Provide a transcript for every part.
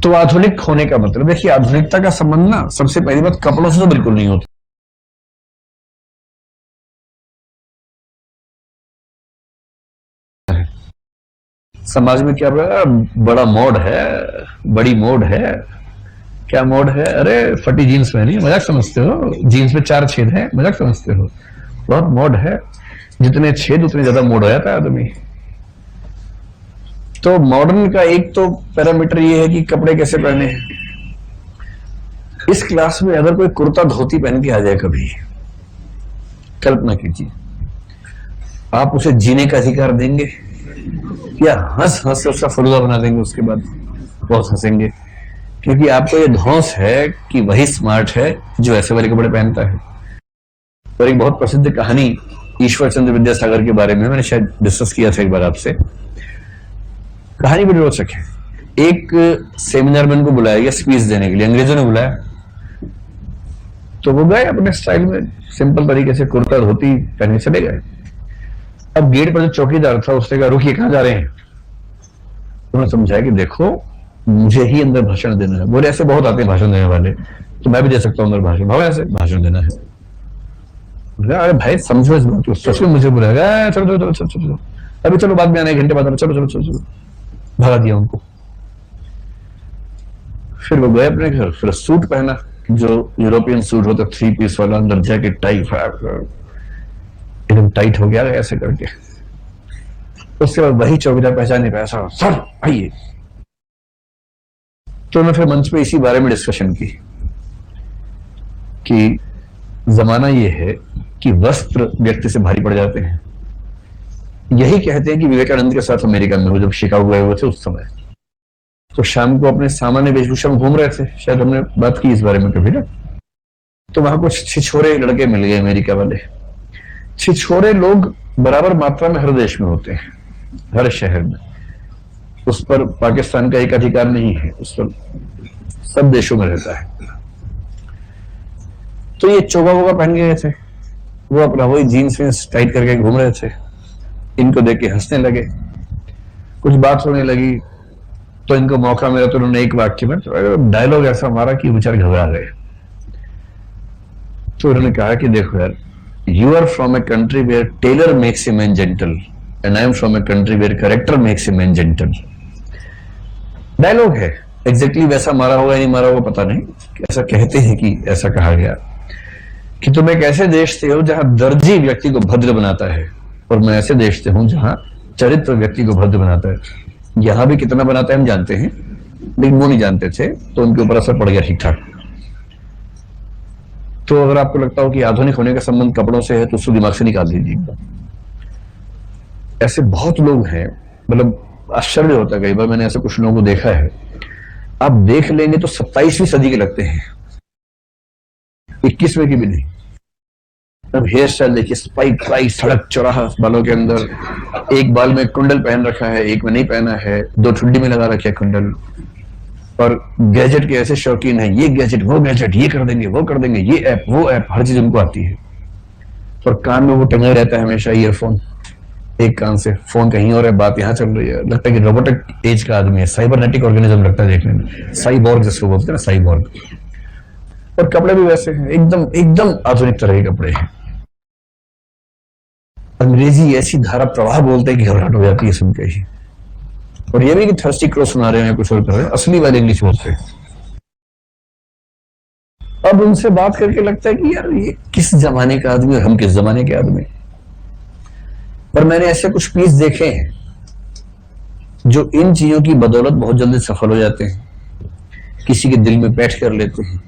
तो आधुनिक होने का मतलब, देखिए आधुनिकता का संबंध ना सबसे पहली बात कपड़ों से तो बिल्कुल नहीं होता है। समाज में क्या बोला, बड़ा मोड है, बड़ी मोड है। क्या मोड है? अरे फटी जीन्स पहनी, मजाक समझते हो? जीन्स में 4 छेद हैं, मजाक समझते हो? बहुत मोड है। जितने छेद उतने ज्यादा मोड हो जाता है आदमी। तो मॉडर्न का एक तो पैरामीटर ये है कि कपड़े कैसे पहने हैं। इस क्लास में अगर कोई कुर्ता धोती पहन के आ जाए कभी, कल्पना कीजिए, आप उसे जीने का अधिकार देंगे या हंस हंस से उसका फलूदा बना देंगे? उसके बाद बहुत हंसेंगे, क्योंकि आपको ये धौंस है कि वही स्मार्ट है जो ऐसे वाले कपड़े पहनता है। और एक बहुत प्रसिद्ध कहानी ईश्वर चंद्र विद्यासागर के बारे में मैंने शायद डिस्कस किया था एक बार आपसे। कहानी बड़ी रोचक है। एक सेमिनार में उनको बुलाया गया स्पीच देने के लिए, अंग्रेजों ने बुलाया। तो वो गए अपने स्टाइल में, सिंपल तरीके से कुर्ता धोती पहने चले गए। अब गेट पर जो चौकीदार था उसने कहा, रुकिए, कहां जा रहे हैं? उन्होंने समझाया कि देखो, मुझे ही अंदर भाषण देना है। बोले ऐसे बहुत आते हैं भाषण देने वाले, तो मैं भी दे सकता हूँ अंदर भाषण। भाव ऐसे भाषण देना है? अरे भाई समझो इस बात को, सच में मुझे बुलाएगा? चलो चलो चलो चलो, अभी चलो बाद में आने, 1 घंटे बाद, चलो चलो चलो चलो। भगा दिया उनको। फिर वो गए अपने घर, फिर सूट पहना, जो यूरोपियन सूट होता, 3 पीस वाला, अंदर जैकेट टाई, एकदम टाइट हो गया ऐसे करके। उसके बाद वही चौकीदार पहचान नहीं पाया, सर आइए। तो मैं फिर मंच पे इसी बारे में डिस्कशन की कि जमाना ये है कि वस्त्र व्यक्ति से भारी पड़ जाते हैं। यही कहते हैं कि विवेकानंद के साथ अमेरिका में, वो जब शिकागो गए हुए थे उस समय, तो शाम को अपने सामान्य वेशभूषा में घूम रहे थे, शायद हमने बात की इस बारे में कभी ना। तो वहां कुछ छिछोरे लड़के मिल गए अमेरिका वाले। छिछोरे लोग बराबर मात्रा में हर देश में होते हैं, हर शहर में। उस पर पाकिस्तान का एक अधिकार नहीं है, उस पर सब देशों में रहता है। तो ये चोगा वोगा पहन गए थे, वो अपना वही जीन्स में टाइट करके घूम रहे थे। इनको देख के हंसने लगे, कुछ बात होने लगी। तो इनको मौका मिला तो उन्होंने एक वाक्य में डायलॉग ऐसा मारा कि बेचारे घबरा गए। तो उन्होंने कहा कि देखो यार, you are from a country where tailor makes a man gentle and I am from a country where character makes a man gentle. Dialogue है, एग्जैक्टली वैसा मारा होगा नहीं मारा होगा पता नहीं, ऐसा कहते हैं कि ऐसा कहा गया कि तुम एक ऐसे देश से हो जहां दर्जी व्यक्ति को भद्र बनाता है, और मैं ऐसे देश से हूं जहां चरित्र व्यक्ति को भद्र बनाता है। यहां भी कितना बनाता है हम जानते हैं, लेकिन वो नहीं जानते थे, तो उनके ऊपर असर पड़ गया ठीक ठाक। तो अगर आपको लगता हो कि आधुनिक होने का संबंध कपड़ों से है, तो उसको दिमाग से निकाल दीजिए। ऐसे बहुत लोग हैं, मतलब आश्चर्य होता है कई बार, मैंने ऐसे कुछ लोगों को देखा है। आप देख लेंगे तो 27वीं सदी के लगते हैं, 21वें की भी नहीं। अब हेयर स्टाइल देखिए, स्पाइक वाइक, सड़क चौराहा बालों के अंदर, एक बाल में कुंडल पहन रखा है, एक में नहीं पहना है, 2 ठुड्डी में लगा रखे कुंडल। और गैजेट के ऐसे शौकीन है, ये गैजेट वो गैजेट, ये कर देंगे वो कर देंगे, ये ऐप वो ऐप, हर चीज उनको आती है। और कान में वो टंगा रहता है हमेशा ईयरफोन, एक कान से फोन कहीं और है, बात यहाँ चल रही है। लगता है कि रोबोटिक एज का आदमी है, साइबरनेटिक ऑर्गेनिज्म लगता है देखने में, साइबॉर्ग जिसको बोलते हैं ना, साइबॉर्ग। और कपड़े भी वैसे हैं, एकदम एकदम आधुनिक तरह के कपड़े हैं। अंग्रेजी ऐसी धारा प्रवाह बोलते हैं कि घबराहट हो जाती है सुन के ही। और ये भी कि थर्स्टी क्रॉस सुना रहे हैं, कुछ और कर रहे हैं, असली वाले इंग्लिश बोलते हैं। अब उनसे बात करके लगता है कि यार ये किस जमाने का आदमी और हम किस जमाने के आदमी। पर मैंने ऐसे कुछ पीस देखे हैं जो इन चीजों की बदौलत बहुत जल्दी सफल हो जाते हैं, किसी के दिल में बैठ कर लेते हैं,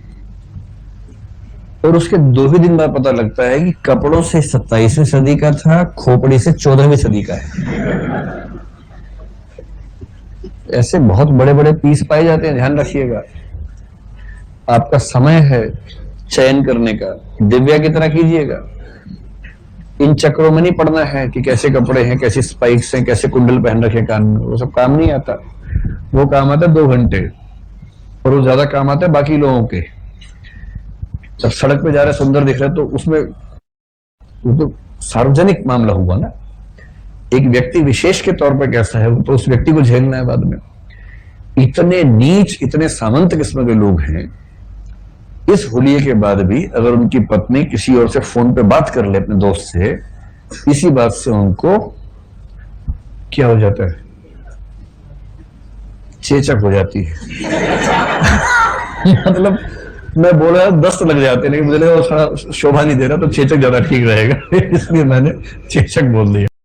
और उसके 2 ही दिन बाद पता लगता है कि कपड़ों से 27वीं सदी का था, खोपड़ी से 14वीं सदी का है। ऐसे बहुत बड़े बड़े पीस पाए जाते हैं, ध्यान रखिएगा। आपका समय है चयन करने का, दिव्या की तरह कीजिएगा। इन चक्रों में नहीं पड़ना है कि कैसे कपड़े हैं, कैसी स्पाइक्स हैं, कैसे कुंडल पहन रखे कान में, वो सब काम नहीं आता। वो काम आता है 2 घंटे, और वो ज्यादा काम आता है बाकी लोगों के। जब सड़क पे जा रहे सुंदर दिख रहे तो उसमें वो तो सार्वजनिक मामला हुआ ना, एक व्यक्ति विशेष के तौर पर कैसा है तो उस व्यक्ति को झेलना है बाद में। इतने नीच, इतने सामंत किस्म के लोग हैं, इस होलिये के बाद भी अगर उनकी पत्नी किसी और से फोन पे बात कर ले अपने दोस्त से, इसी बात से उनको क्या हो जाता है, चेचक हो जाती है। मतलब मैं बोल रहा 10 लग जाते हैं, लेकिन मुझे लगा वो थोड़ा शोभा नहीं दे रहा, तो चेचक ज्यादा ठीक रहेगा, इसलिए मैंने चेचक बोल दिया।